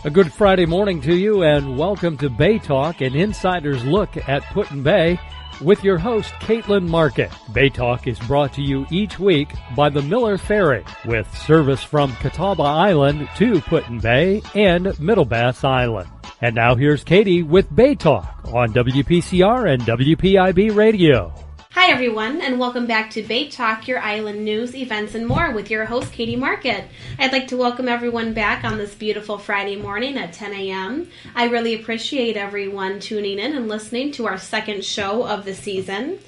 A good Friday morning to you, and welcome to Bay Talk, an insider's look at Put-in-Bay with your host, Julene Market. Bay Talk is brought to you each week by the Miller Ferry, with service from Catawba Island to Put-in-Bay and Middle Bass Island. And now here's Katie with Bay Talk on WPCR and WPIB Radio. Hi everyone, and welcome back to Bay Talk, your island news, events, and more with your host, Katie Market. I'd like to welcome everyone back on this beautiful Friday morning at 10 a.m. I really appreciate everyone tuning in and listening to our second show of the season.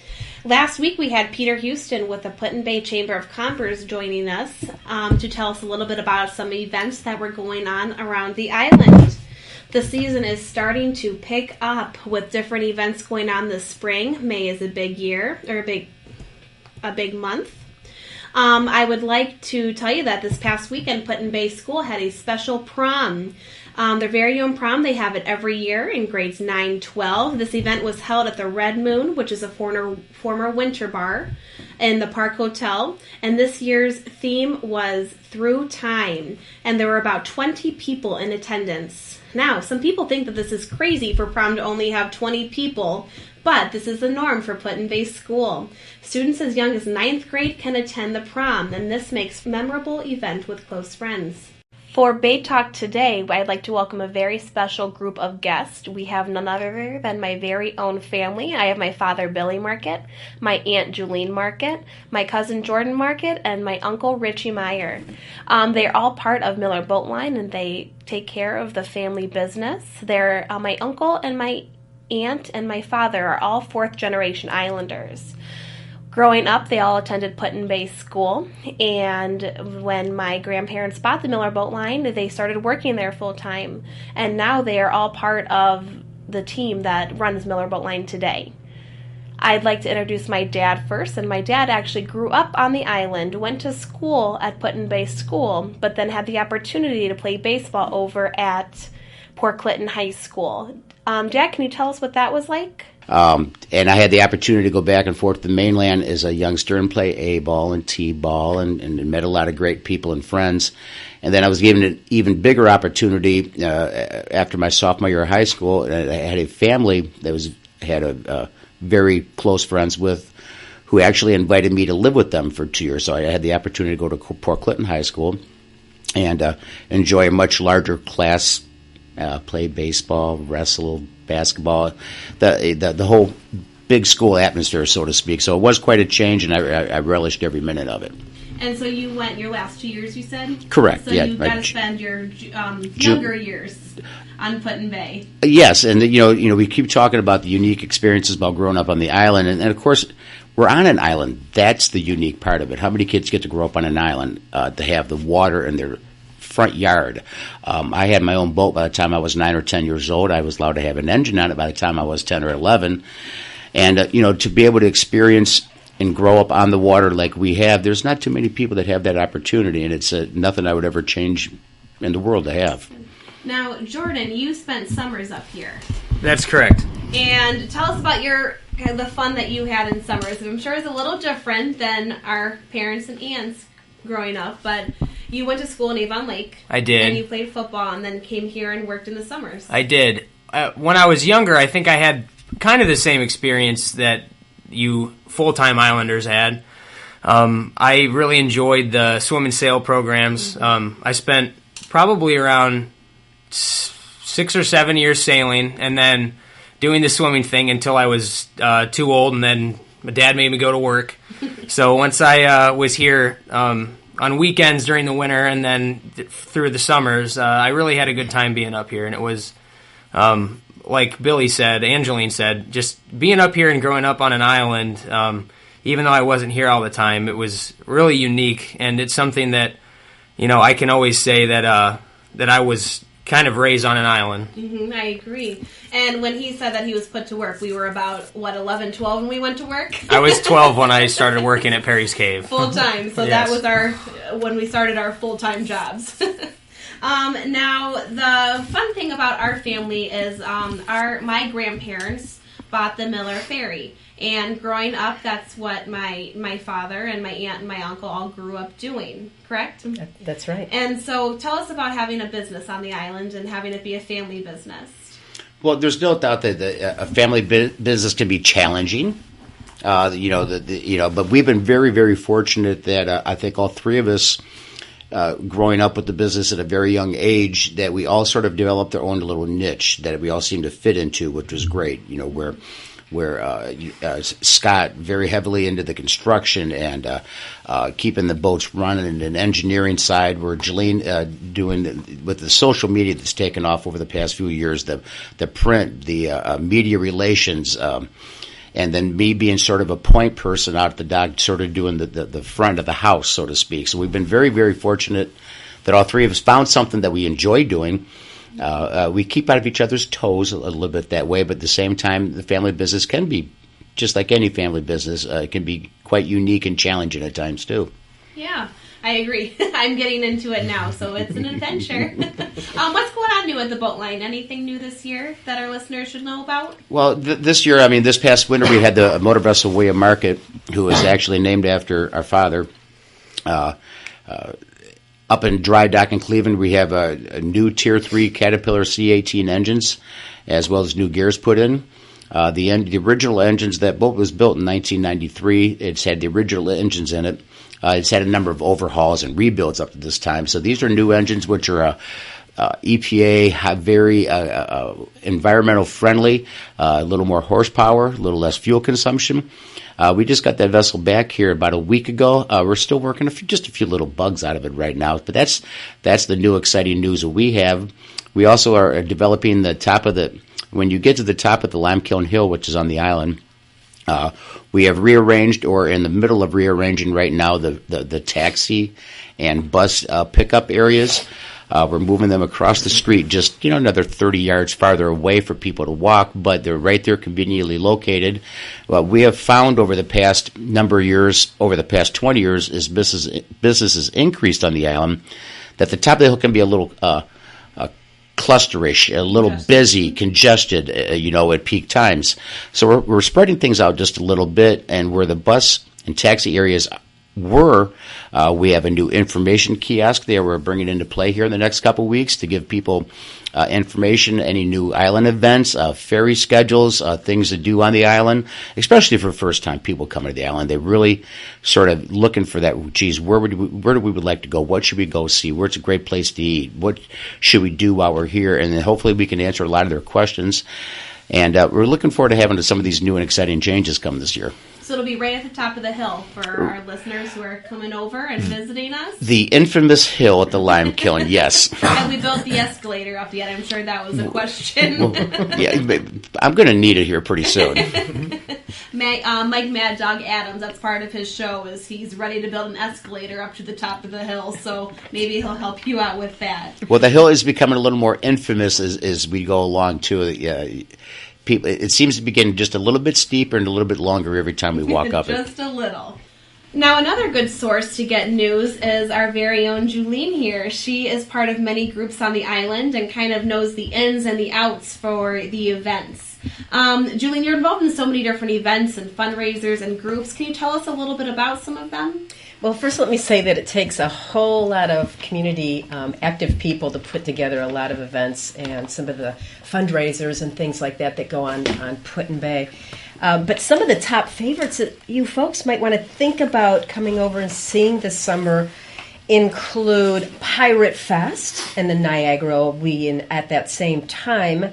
Last week we had Peter Houston with the Put-in-Bay Chamber of Commerce joining us to tell us a little bit about some events that were going on around the island. The season is starting to pick up with different events going on this spring. May is a big year, or a big month. I would like to tell you that this past weekend, Put-in-Bay School had a special prom. Their very own prom. They have it every year in grades 9-12. This event was held at the Red Moon, which is a former winter bar in the Park Hotel. And this year's theme was Through Time. And there were about 20 people in attendance. Now, some people think that this is crazy for prom to only have 20 people, but this is the norm for Put-in-Bay School. Students as young as 9th grade can attend the prom, and this makes a memorable event with close friends. For Bay Talk today, I'd like to welcome a very special group of guests. We have none other than my very own family. I have my father, Billy Market, my aunt, Julene Market, my cousin, Jordan Market, and my uncle, Richie Meyer. They're all part of Miller Boat Line, and they take care of the family business. They're my uncle and my aunt and my father are all fourth-generation Islanders. Growing up, they all attended Put-in-Bay School, and when my grandparents bought the Miller Boat Line, they started working there full-time, and now they are all part of the team that runs Miller Boat Line today. I'd like to introduce my dad first, and my dad actually grew up on the island, went to school at Put-in-Bay School, but then had the opportunity to play baseball over at Port Clinton High School. Dad, can you tell us what that was like? And I had the opportunity to go back and forth to the mainland as a youngster and play A-ball and T-ball and met a lot of great people and friends. And then I was given an even bigger opportunity after my sophomore year of high school. I had a family that had a very close friends with who actually invited me to live with them for 2 years. So I had the opportunity to go to Port Clinton High School and enjoy a much larger class, play baseball, wrestle, basketball, the whole big school atmosphere, so to speak. So it was quite a change, and I relished every minute of it. And so you went your last 2 years, you said? Correct. So you got to spend your younger years on Put-in-Bay. Yes, and you know, we keep talking about the unique experiences about growing up on the island, and of course, we're on an island. That's the unique part of it. How many kids get to grow up on an island to have the water in their front yard? I had my own boat by the time I was 9 or 10 years old. I was allowed to have an engine on it by the time I was 10 or 11. And, to be able to experience and grow up on the water like we have, there's not too many people that have that opportunity, and it's nothing I would ever change in the world to have. Now, Jordan, you spent summers up here. That's correct. And tell us about the fun that you had in summers. I'm sure it's a little different than our parents and aunts growing up, but you went to school in Avon Lake. I did. And you played football and then came here and worked in the summers. I did. When I was younger, I think I had kind of the same experience that you full-time Islanders had. I really enjoyed the swim and sail programs. Mm-hmm. I spent probably around 6 or 7 years sailing and then doing the swimming thing until I was too old, and then my dad made me go to work. So once I was here on weekends during the winter and then through the summers, I really had a good time being up here. And it was, like Billy said, Angeline said, just being up here and growing up on an island, even though I wasn't here all the time, it was really unique. And it's something that, I can always say that that I was kind of raised on an island. Mm-hmm, I agree. And when he said that he was put to work, we were about, 11, 12 when we went to work? I was 12 when I started working at Perry's Cave. Full-time. So Yes. That was when we started our full-time jobs. Now, the fun thing about our family is my grandparents bought the Miller Ferry. And growing up, that's what my father and my aunt and my uncle all grew up doing, correct? That's right. And so tell us about having a business on the island and having it be a family business. Well, there's no doubt that a family business can be challenging. But we've been very, very fortunate that I think all three of us, growing up with the business at a very young age, that we all sort of developed our own little niche that we all seemed to fit into, which was great. Where Scott very heavily into the construction and keeping the boats running and engineering side, where Julene doing with the social media that's taken off over the past few years, the print, the media relations, and then me being sort of a point person out at the dock, sort of doing the front of the house, so to speak. So we've been very, very fortunate that all three of us found something that we enjoy doing. We keep out of each other's toes a little bit that way, but at the same time, the family business can be, just like any family business, it can be quite unique and challenging at times, too. Yeah, I agree. I'm getting into it now, so it's an adventure. What's going on new at the boat line? Anything new this year that our listeners should know about? Well, this year, this past winter, we had the motor vessel Julene Market, who was actually named after our father. Up in dry dock in Cleveland, we have a new Tier 3 Caterpillar C18 engines, as well as new gears put in. The original engines, that boat was built in 1993. It's had the original engines in it. It's had a number of overhauls and rebuilds up to this time. So these are new engines, which are EPA, very environmental friendly, a little more horsepower, a little less fuel consumption. We just got that vessel back here about a week ago. We're still working just a few little bugs out of it right now, but that's the new exciting news that we have. We also are developing when you get to the top of the Lime Kiln Hill, which is on the island, we have rearranged, or in the middle of rearranging right now, the taxi and bus pickup areas. We're moving them across the street, just another 30 yards farther away for people to walk, but they're right there, conveniently located. What we have found over the past number of years, over the past 20 years, is business has increased on the island, that the top of the hill can be a little clusterish, a little busy, congested, at peak times. So we're spreading things out just a little bit, and where the bus and taxi areas we have a new information kiosk there we're bringing into play here in the next couple of weeks to give people information, any new island events, ferry schedules, things to do on the island, especially for first-time people coming to the island. They're really sort of looking for that, geez, where do we would like to go? What should we go see? Where's a great place to eat? What should we do while we're here? And then hopefully we can answer a lot of their questions. And we're looking forward to having some of these new and exciting changes come this year. So it'll be right at the top of the hill for our listeners who are coming over and visiting us. The infamous hill at the Lime Kiln, yes. Have we built the escalator up yet? I'm sure that was a question. Yeah, I'm going to need it here pretty soon. Mike Mad Dog Adams, that's part of his show, is he's ready to build an escalator up to the top of the hill, so maybe he'll help you out with that. Well, the hill is becoming a little more infamous as we go along, too. People, it seems to be getting just a little bit steeper and a little bit longer every time we walk up it. Just a little. Now, another good source to get news is our very own Julene here. She is part of many groups on the island and kind of knows the ins and the outs for the events. Julene, you're involved in so many different events and fundraisers and groups. Can you tell us a little bit about some of them? Well, first let me say that it takes a whole lot of community active people to put together a lot of events and some of the fundraisers and things like that go on Put-in-Bay. But some of the top favorites that you folks might want to think about coming over and seeing this summer include Pirate Fest and the Niagara will be at that same time.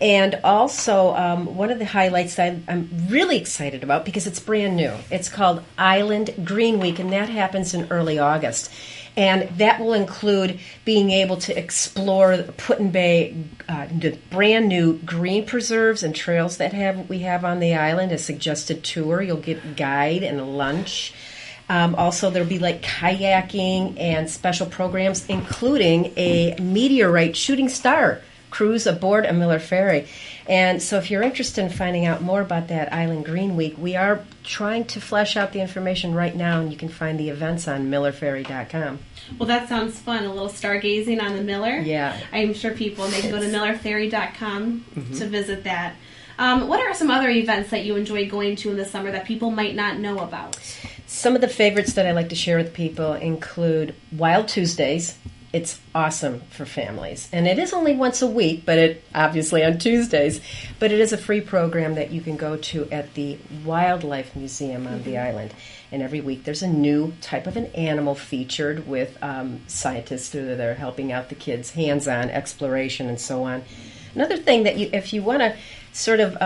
And also, one of the highlights that I'm really excited about, because it's brand new, it's called Island Green Week, and that happens in early August. And that will include being able to explore Put-in-Bay, the brand new green preserves and trails that we have on the island, a suggested tour. You'll get a guide and a lunch. Also, there'll be like kayaking and special programs, including a meteorite shooting star cruise aboard a Miller Ferry. And so if you're interested in finding out more about that Island Green Week, we are trying to flesh out the information right now, and you can find the events on millerferry.com. Well, that sounds fun, a little stargazing on the Miller. Yeah. I'm sure they can go to millerferry.com to visit that. What are some other events that you enjoy going to in the summer that people might not know about? Some of the favorites that I like to share with people include Wild Tuesdays. It's awesome for families. And it is only once a week, but it obviously on Tuesdays. But it is a free program that you can go to at the Wildlife Museum on the island. And every week there's a new type of an animal featured with scientists that are helping out the kids, hands-on exploration and so on. Another thing that if you want to sort of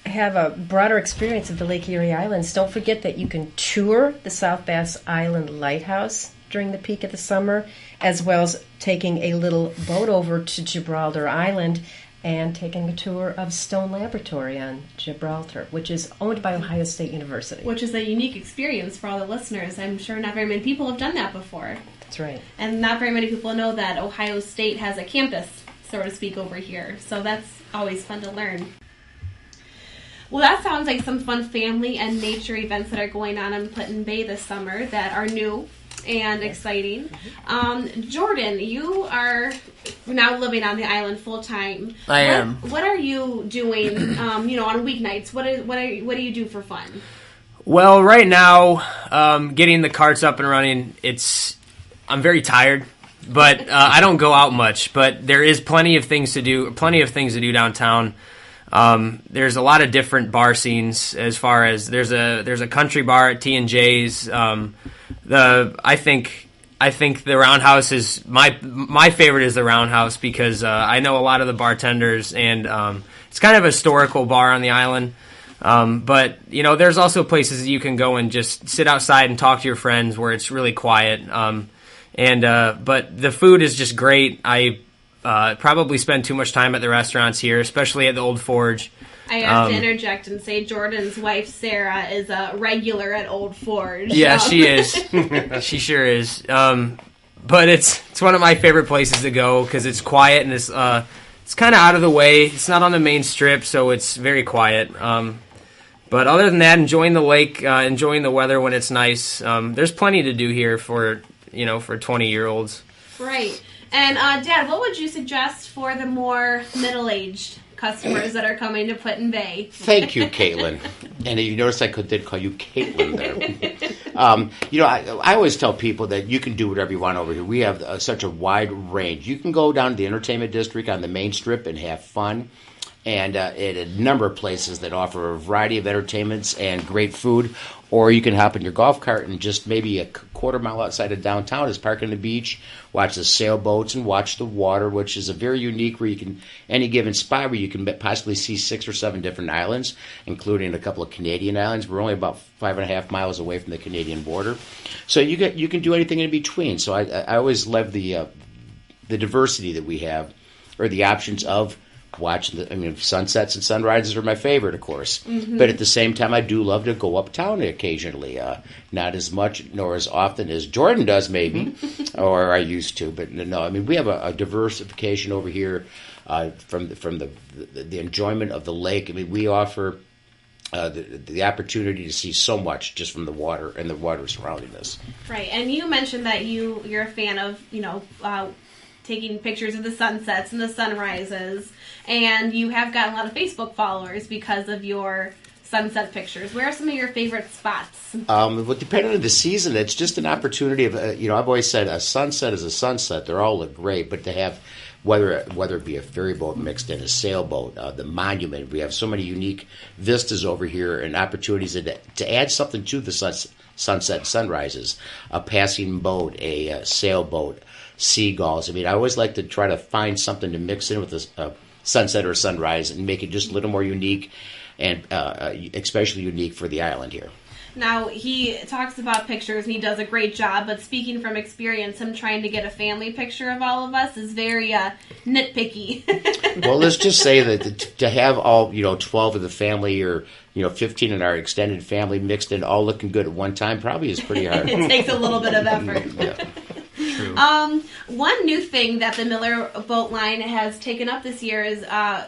have a broader experience of the Lake Erie Islands, don't forget that you can tour the South Bass Island Lighthouse during the peak of the summer, as well as taking a little boat over to Gibraltar Island and taking a tour of Stone Laboratory on Gibraltar, which is owned by Ohio State University. Which is a unique experience for all the listeners. I'm sure not very many people have done that before. That's right. And not very many people know that Ohio State has a campus, so to speak, over here. So that's always fun to learn. Well, that sounds like some fun family and nature events that are going on in Put-in-Bay this summer that are new and exciting. Jordan, you are now living on the island full time. I am. What are you doing? On weeknights. What do you do for fun? Well, right now, getting the carts up and running, I'm very tired, but I don't go out much. But there is plenty of things to do downtown. There's a lot of different bar scenes. As far as there's a country bar at T&J's. I think the Roundhouse is my favorite is the Roundhouse because I know a lot of the bartenders and it's kind of a historical bar on the island. But there's also places that you can go and just sit outside and talk to your friends where it's really quiet. But the food is just great. I probably spend too much time at the restaurants here, especially at the Old Forge. I have to interject and say Jordan's wife, Sarah, is a regular at Old Forge. Yeah, she is. She sure is. But it's one of my favorite places to go because it's quiet and it's kind of out of the way. It's not on the main strip, so it's very quiet. But other than that, enjoying the lake, enjoying the weather when it's nice. There's plenty to do here for 20-year-olds. Right. And Dad, what would you suggest for the more middle-aged customers that are coming to Put-in-Bay? Thank you, Caitlin. And you notice I did call you Caitlin there. I always tell people that you can do whatever you want over here. We have such a wide range. You can go down to the entertainment district on the main strip and have fun. And at a number of places that offer a variety of entertainments and great food. Or you can hop in your golf cart and just maybe a quarter mile outside of downtown is park on the beach, watch the sailboats and watch the water, which is a very unique where you can, any given spot where you can possibly see 6 or 7 different islands, including a couple of Canadian islands. We're only about 5.5 miles away from the Canadian border. So you can do anything in between. So I always love the diversity that we have, or the options of watching sunsets and sunrises are my favorite, of course. Mm-hmm. But at the same time, I do love to go uptown occasionally. Not as much nor as often as Jordan does, maybe, or I used to. But no, we have a diversification over here from the enjoyment of the lake. We offer the opportunity to see so much just from the water and the water surrounding us. Right, and you mentioned that you're a fan of taking pictures of the sunsets and the sunrises, and you have gotten a lot of Facebook followers because of your sunset pictures. Where are some of your favorite spots? Well, depending on the season, it's just an opportunity of, I've always said a sunset is a sunset. They all look great, but to have, whether it be a ferry boat mixed in, a sailboat, the monument, we have so many unique vistas over here and opportunities to add something to the sunset sunrises, a passing boat, a sailboat, seagulls. I always like to try to find something to mix in with a sunset or sunrise and make it just a little more unique and especially unique for the island here. Now, he talks about pictures and he does a great job, but speaking from experience, him trying to get a family picture of all of us is very nitpicky. Well, let's just say that to have all, 12 of the family or 15 in our extended family mixed in all looking good at one time probably is pretty hard. It takes a little bit of effort. Yeah. True. One new thing that the Miller Boat Line has taken up this year is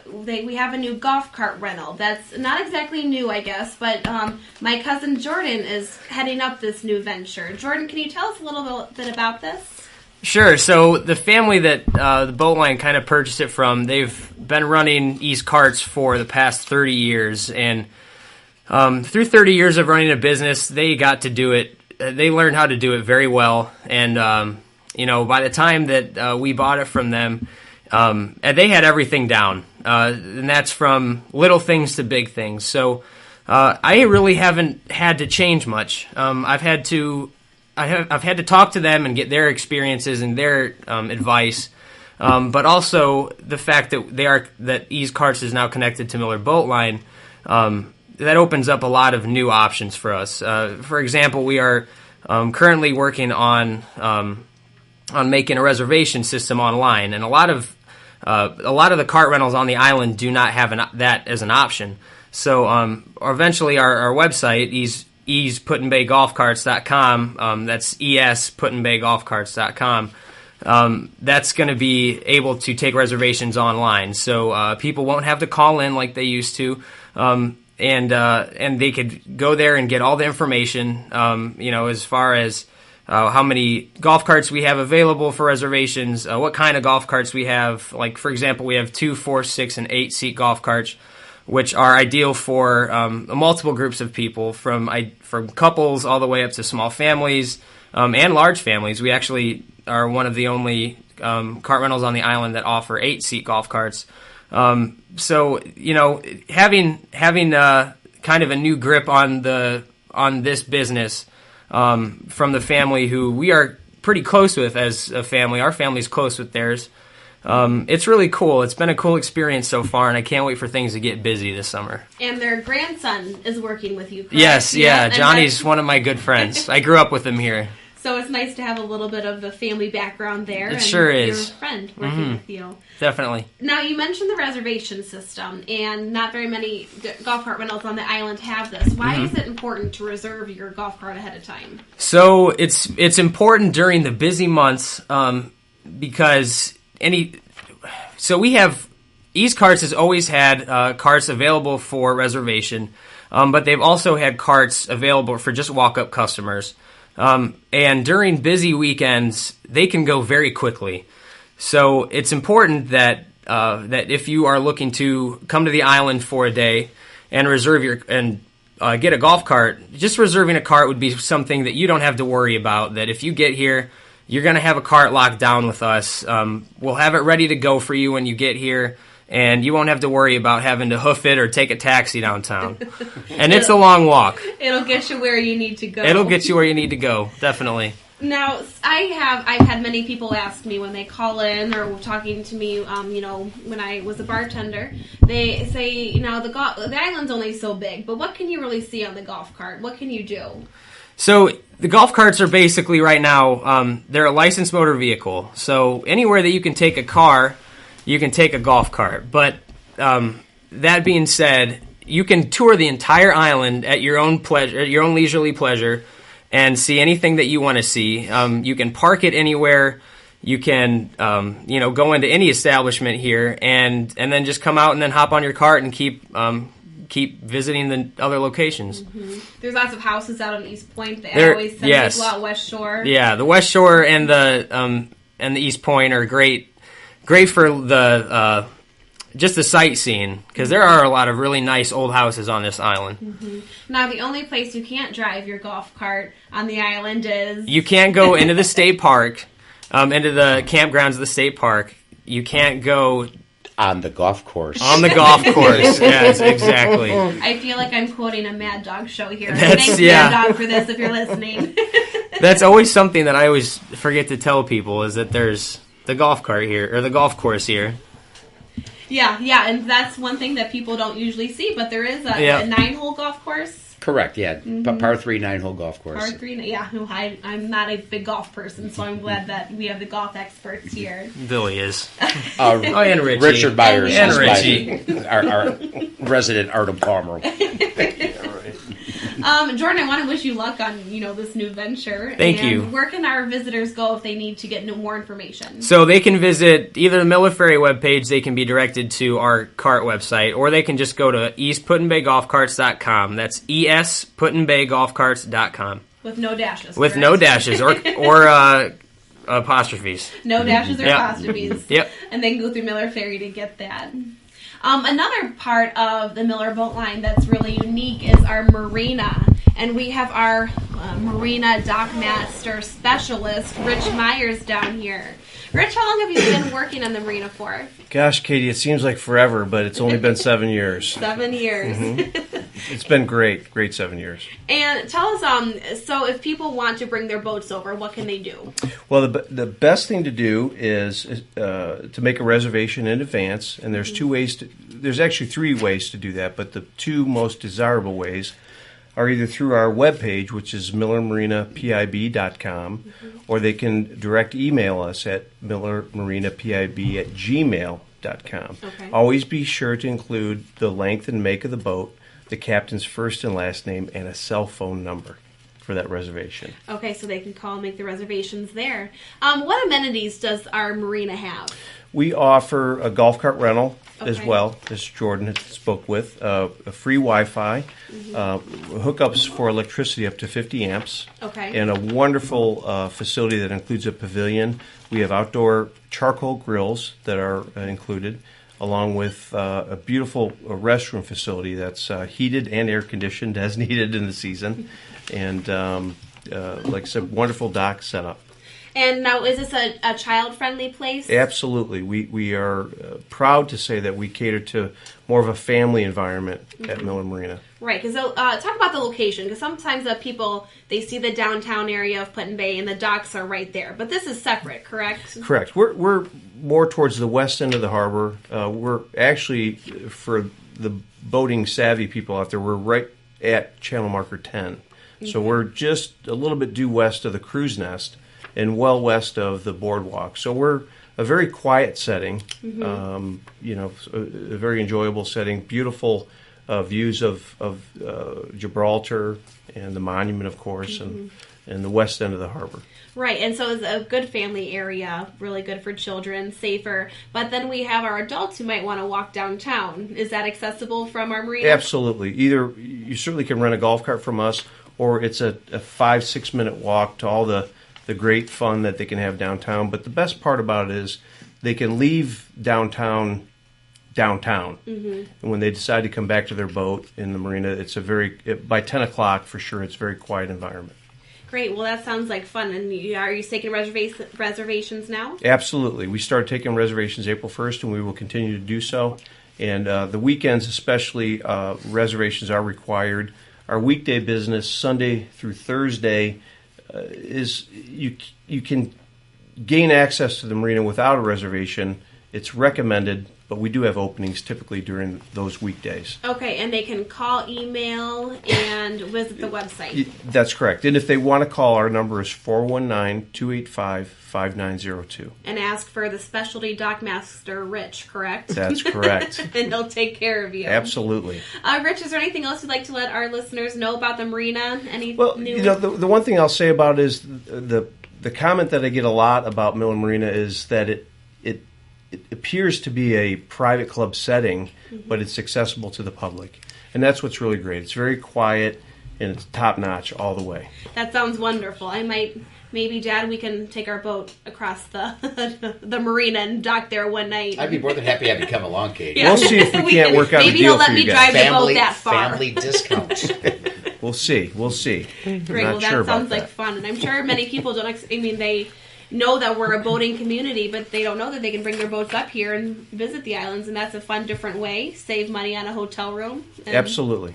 we have a new golf cart rental. That's not exactly new, I guess, but my cousin Jordan is heading up this new venture. Jordan, can you tell us a little bit about this? Sure. So the family that the boat line kind of purchased it from, they've been running East Carts for the past 30 years, and through 30 years of running a business, they got to do it. They learned how to do it very well, and by the time that we bought it from them, and they had everything down, and that's from little things to big things. So I really haven't had to change much. I've had to talk to them and get their experiences and their advice, but also the fact that Ease Carts is now connected to Miller Boat Line. That opens up a lot of new options for us. For example, we are currently working on making a reservation system online, and a lot of the cart rentals on the island do not have that as an option. So eventually, our website EasePut-in-Bay-Golfcarts.com. That's ES-Put-in-Bay-Golfcarts.com. That's going to be able to take reservations online, so people won't have to call in like they used to. And they could go there and get all the information, as far as how many golf carts we have available for reservations, what kind of golf carts we have. Like, for example, we have 2, 4, 6, and 8-seat golf carts, which are ideal for multiple groups of people, from couples all the way up to small families and large families. We actually are one of the only cart rentals on the island that offer 8-seat golf carts. So having kind of a new grip on this business from the family who we are pretty close with as a family. Our family's close with theirs. It's really cool. It's been a cool experience so far, and I can't wait for things to get busy this summer. And their grandson is working with you, correct? Yes, yeah. Johnny's one of my good friends. I grew up with him here. So it's nice to have a little bit of the family background there. It sure is. Your friend working with you. Definitely. Now, you mentioned the reservation system, and not very many golf cart rentals on the island have this. Why is it important to reserve your golf cart ahead of time? So it's important during the busy months because we have East Carts has always had carts available for reservation, but they've also had carts available for just walk-up customers. And during busy weekends, they can go very quickly. So it's important that if you are looking to come to the island for a day and get a golf cart, just reserving a cart would be something that you don't have to worry about. That if you get here, you're going to have a cart locked down with us. We'll have it ready to go for you when you get here. And you won't have to worry about having to hoof it or take a taxi downtown. And it's a long walk. It'll get you where you need to go. It'll get you where you need to go, definitely. Now, I've had many people ask me when they call in or talking to me, when I was a bartender, they say, the island's only so big, but what can you really see on the golf cart? What can you do? So the golf carts are basically right now, they're a licensed motor vehicle. So anywhere that you can take a car, you can take a golf cart. But that being said, you can tour the entire island at your own pleasure, at your own leisurely pleasure, and see anything that you want to see. You can park it anywhere. You can, go into any establishment here, and then just come out and then hop on your cart and keep visiting the other locations. Mm-hmm. There's lots of houses out on East Point. I always send people out West Shore. Yeah, the West Shore and the East Point are great for the just the sightseeing, because there are a lot of really nice old houses on this island. Mm-hmm. Now, the only place you can't drive your golf cart on the island is... You can't go into the state park, into the campgrounds of the state park. You can't go... On the golf course. On the golf course, yes, exactly. I feel like I'm quoting a Mad Dog show here. Thanks, Mad Dog, for this, if you're listening. That's always something that I always forget to tell people, is that there's the golf cart here, or the golf course here. Yeah, and that's one thing that people don't usually see, but there is a 9-hole golf course. Correct, yeah. Mm-hmm. Par 3, 9-hole golf course. Par 3, yeah. No, I'm not a big golf person, so I'm glad that we have the golf experts here. Billy is. And Richie. Richard Byers. And Richie. Our resident Artem Palmer. Jordan, I want to wish you luck on this new venture. Thank you. Where can our visitors go if they need to get more information? So they can visit either the Miller Ferry webpage. They can be directed to our cart website, or they can just go to EastPut-in-Bay-Golfcarts.com. That's ES-Put-in-Bay-Golfcarts.com. With no dashes. With correct? no dashes, or apostrophes. No dashes or Yep. apostrophes. Yep. And they can go through Miller Ferry to get that. Another part of the Miller boat line that's really unique is our marina. And we have our marina dockmaster specialist, Rich Myers, down here. Rich, how long have you been working on the marina for? Gosh, Katie, it seems like forever, but it's only been 7 years. 7 years. It's been great 7 years. And tell us, so if people want to bring their boats over, what can they do? Well, the best thing to do is to make a reservation in advance, and there's there's actually 3 ways to do that, but the 2 most desirable ways are either through our webpage, which is millermarinapib.com, or they can direct email us at millermarinapib@gmail.com. Okay. Always be sure to include the length and make of the boat, the captain's first and last name, and a cell phone number for that reservation. Okay, so they can call and make the reservations there. What amenities does our marina have? We offer a golf cart rental as Okay. well, as Jordan had spoke with, a free Wi-Fi, hookups for electricity up to 50 amps, Okay. and a wonderful facility that includes a pavilion. We have outdoor charcoal grills that are included, along with a beautiful restroom facility that's heated and air conditioned as needed in the season, and like I said, wonderful dock setup. And now, is this a child-friendly place? Absolutely. We are proud to say that we cater to more of a family environment at Miller Marina. Right, because talk about the location, because sometimes people, they see the downtown area of Put-in-Bay and the docks are right there, but this is separate, correct? Correct. We're more towards the west end of the harbor. We're actually, for the boating savvy people out there, we're right at channel marker 10. So we're just a little bit due west of the cruise nest and well west of the boardwalk. So we're a very quiet setting, a very enjoyable setting, beautiful views of Gibraltar and the monument, of course, and the west end of the harbor. Right, and so it's a good family area, really good for children, safer. But then we have our adults who might want to walk downtown. Is that accessible from our marina? Absolutely. Either you certainly can rent a golf cart from us, or it's a 5-6 minute walk to all the great fun that they can have downtown. But the best part about it is they can leave downtown. And when they decide to come back to their boat in the marina, it's by 10 o'clock for sure, it's a very quiet environment. Great, well that sounds like fun. And are you taking reservations now? Absolutely. We started taking reservations April 1st, and we will continue to do so. And the weekends especially, reservations are required. Our weekday business, Sunday through Thursday, is you can gain access to the marina without a reservation. It's recommended, but we do have openings typically during those weekdays. Okay, and they can call, email, and visit the website. That's correct. And if they want to call, our number is 419-285-5902. And ask for the specialty dockmaster, Rich, correct? That's correct. And he'll take care of you. Absolutely. Rich, is there anything else you'd like to let our listeners know about the marina? Well, the one thing I'll say about it is the comment that I get a lot about Miller Marina is that it appears to be a private club setting, but it's accessible to the public. And that's what's really great. It's very quiet, and it's top-notch all the way. That sounds wonderful. Maybe, Dad, we can take our boat across the the marina and dock there one night. I'd be more than happy to have you come along, Katie. Yeah. We'll see if we can't work out a Maybe deal he'll let for me you guys. drive the boat that far. Family discounts. We'll see. Great. I'm Well, not that sure about sounds like fun, and I'm sure many people don't. They know that we're a boating community, but they don't know that they can bring their boats up here and visit the islands, and that's a fun, different way. Save money on a hotel room. And, Absolutely.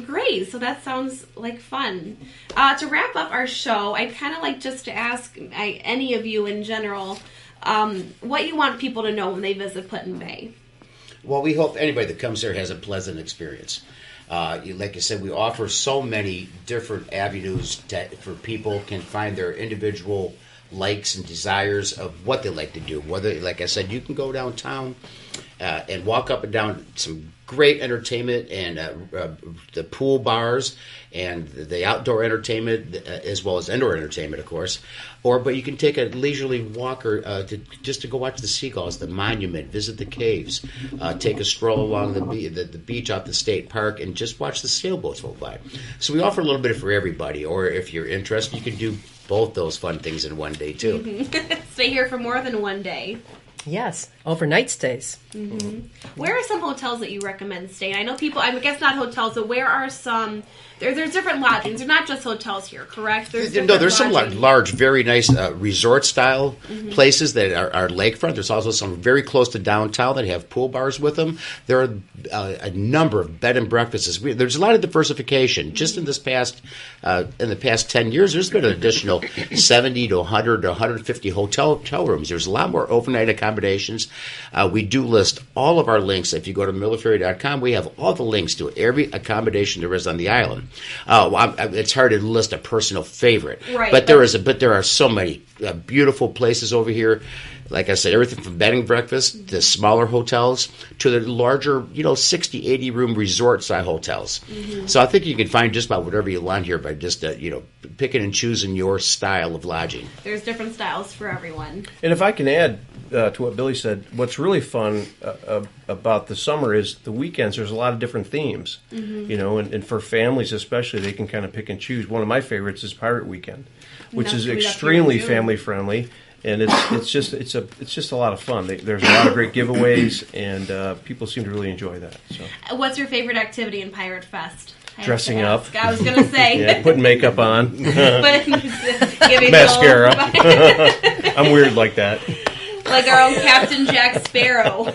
Great. So that sounds like fun. To wrap up our show, I'd kind of like just to ask any of you in general what you want people to know when they visit Put-in-Bay. Well, we hope anybody that comes there has a pleasant experience. Like I said, we offer so many different avenues for people can find their individual likes and desires of what they like to do. Whether, like I said, you can go downtown and walk up and down some great entertainment and the pool bars and the outdoor entertainment as well as indoor entertainment, of course. But you can take a leisurely walk just to go watch the seagulls, the monument, visit the caves, take a stroll along the beach out the state park, and just watch the sailboats go by. So we offer a little bit for everybody. Or if you're interested, you can do both those fun things in one day, too. Stay here for more than one day. Yes, overnight stays. Where are some hotels that you recommend staying? I know people, I guess not hotels, but where are some, there's different lodgings. They're not just hotels here, correct? There's some large, very nice resort-style places that are lakefront. There's also some very close to downtown that have pool bars with them. There are a number of bed and breakfasts. There's a lot of diversification. Just in the past 10 years, there's been an additional 70 to 100 to 150 hotel rooms. There's a lot more overnight accommodations. We do list all of our links. If you go to millerferry.com, we have all the links to every accommodation there is on the island. It's hard to list a personal favorite, right, but there are so many beautiful places over here. Like I said, everything from bed and breakfast to smaller hotels to the larger, 60, 80 room resort style hotels. So I think you can find just about whatever you want here by just picking and choosing your style of lodging. There's different styles for everyone. And if I can add to what Billy said, what's really fun about the summer is the weekends. There's a lot of different themes, and for families especially, they can kind of pick and choose. One of my favorites is Pirate Weekend, which is extremely family friendly. And it's just a lot of fun. There's a lot of great giveaways, and people seem to really enjoy that. So, what's your favorite activity in Pirate Fest? Dressing up. I was gonna say, yeah, putting makeup on, giving mascara. I'm weird like that. Like our own Captain Jack Sparrow.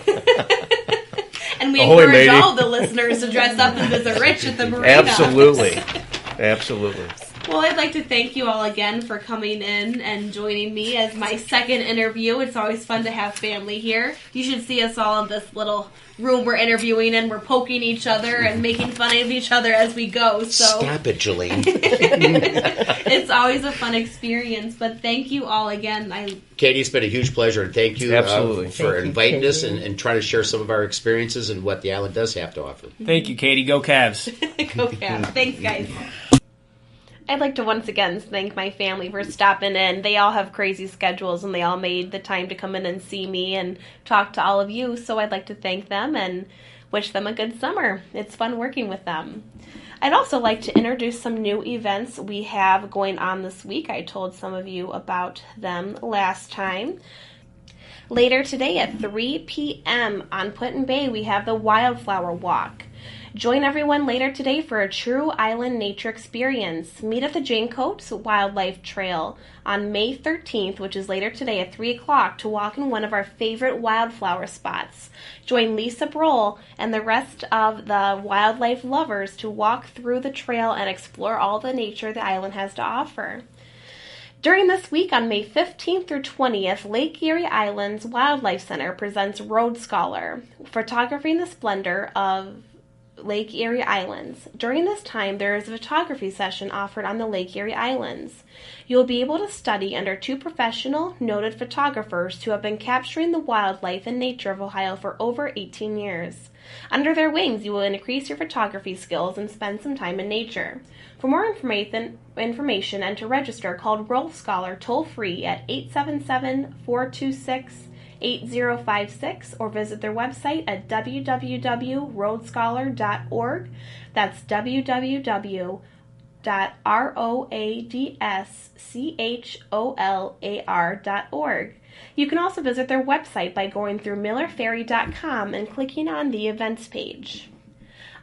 And we Ahoy, encourage matey. all the listeners to dress up and visit Rich at the marina. Absolutely. Well, I'd like to thank you all again for coming in and joining me as my second interview. It's always fun to have family here. You should see us all in this little room we're interviewing in. We're poking each other and making fun of each other as we go. So Stop it, Julene. It's always a fun experience, but thank you all again. Katie, it's been a huge pleasure, and thank you Absolutely. For inviting us and trying to share some of our experiences and what the island does have to offer. Thank you, Katie. Go Cavs. Go Cavs. Thanks, guys. I'd like to once again thank my family for stopping in. They all have crazy schedules, and they all made the time to come in and see me and talk to all of you. So I'd like to thank them and wish them a good summer. It's fun working with them. I'd also like to introduce some new events we have going on this week. I told some of you about them last time. Later today at 3 p.m. on Put-in-Bay, we have the Wildflower Walk. Join everyone later today for a true island nature experience. Meet at the Jane Coates Wildlife Trail on May 13th, which is later today at 3 o'clock, to walk in one of our favorite wildflower spots. Join Lisa Broll and the rest of the wildlife lovers to walk through the trail and explore all the nature the island has to offer. During this week on May 15th through 20th, Lake Erie Island's Wildlife Center presents Road Scholar, Photography in the Splendor of Lake Erie Islands. During this time, there is a photography session offered on the Lake Erie Islands. You will be able to study under two professional, noted photographers who have been capturing the wildlife and nature of Ohio for over 18 years. Under their wings, you will increase your photography skills and spend some time in nature. For more information and to register, call Road Scholar toll-free at 877-426-8056 or visit their website at www.roadscholar.org. That's www.roadscholar.org. You can also visit their website by going through millerferry.com and clicking on the events page.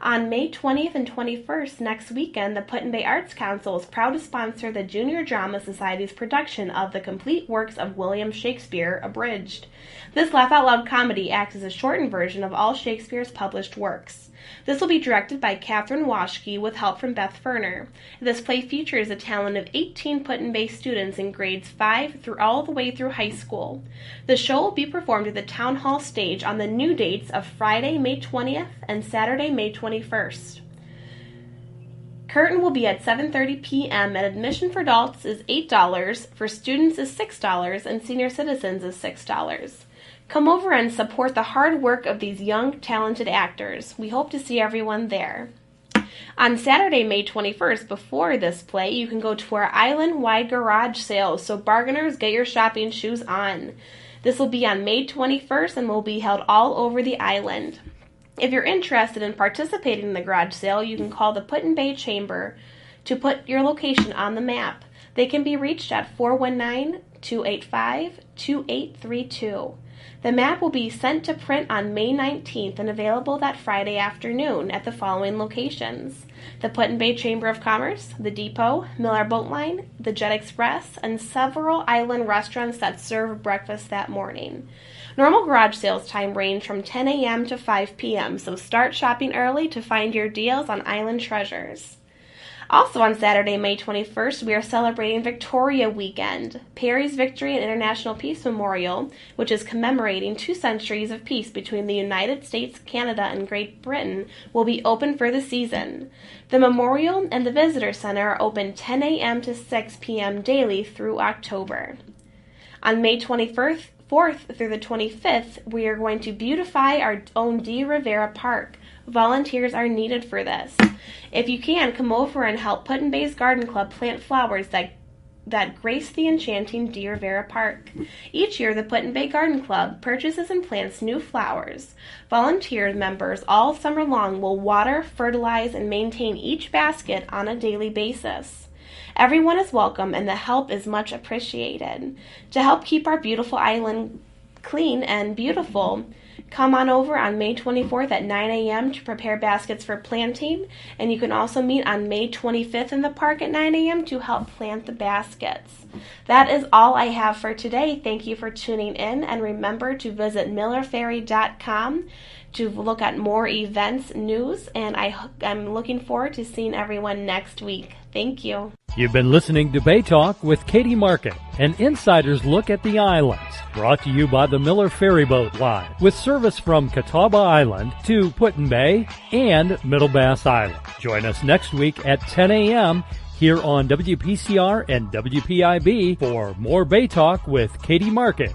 On May 20th and 21st, next weekend, the Put-in-Bay Arts Council is proud to sponsor the Junior Drama Society's production of The Complete Works of William Shakespeare, Abridged. This laugh-out-loud comedy acts as a shortened version of all Shakespeare's published works. This will be directed by Catherine Waschke with help from Beth Ferner. This play features the talent of 18 Put-in-Bay students in grades 5 through all the way through high school. The show will be performed at the Town Hall stage on the new dates of Friday, May 20th and Saturday, May 21st. Curtain will be at 7:30 p.m. and admission for adults is $8, for students is $6, and senior citizens is $6. Come over and support the hard work of these young, talented actors. We hope to see everyone there. On Saturday, May 21st, before this play, you can go to our island-wide garage sale, so bargainers, get your shopping shoes on. This will be on May 21st and will be held all over the island. If you're interested in participating in the garage sale, you can call the Put-in-Bay Chamber to put your location on the map. They can be reached at 419-285-2832. The map will be sent to print on May 19th and available that Friday afternoon at the following locations: the Put-in-Bay Chamber of Commerce, the Depot, Miller Boat Line, the Jet Express, and several island restaurants that serve breakfast that morning. Normal garage sales time range from 10 a.m. to 5 p.m., so start shopping early to find your deals on island treasures. Also on Saturday, May 21st, we are celebrating Victoria Weekend. Perry's Victory and International Peace Memorial, which is commemorating 2 centuries of peace between the United States, Canada, and Great Britain, will be open for the season. The memorial and the visitor center are open 10 a.m. to 6 p.m. daily through October. On May 24th through the 25th, we are going to beautify our own De Rivera Park. Volunteers are needed for this. If you can, come over and help Put-in-Bay's Garden Club plant flowers that grace the enchanting De Rivera Park. Each year, the Put-in-Bay Garden Club purchases and plants new flowers. Volunteer members all summer long will water, fertilize, and maintain each basket on a daily basis. Everyone is welcome, and the help is much appreciated. To help keep our beautiful island clean and beautiful, come on over on May 24th at 9 a.m. to prepare baskets for planting, and you can also meet on May 25th in the park at 9 a.m. to help plant the baskets. That is all I have for today. Thank you for tuning in, and remember to visit millerferry.com to look at more events, news, and I'm looking forward to seeing everyone next week. Thank you. You've been listening to Bay Talk with Katie Market, an insider's look at the islands, brought to you by the Miller Ferry Boat Line, with service from Catawba Island to Put-in-Bay and Middle Bass Island. Join us next week at 10 a.m. here on WPCR and WPIB for more Bay Talk with Katie Market.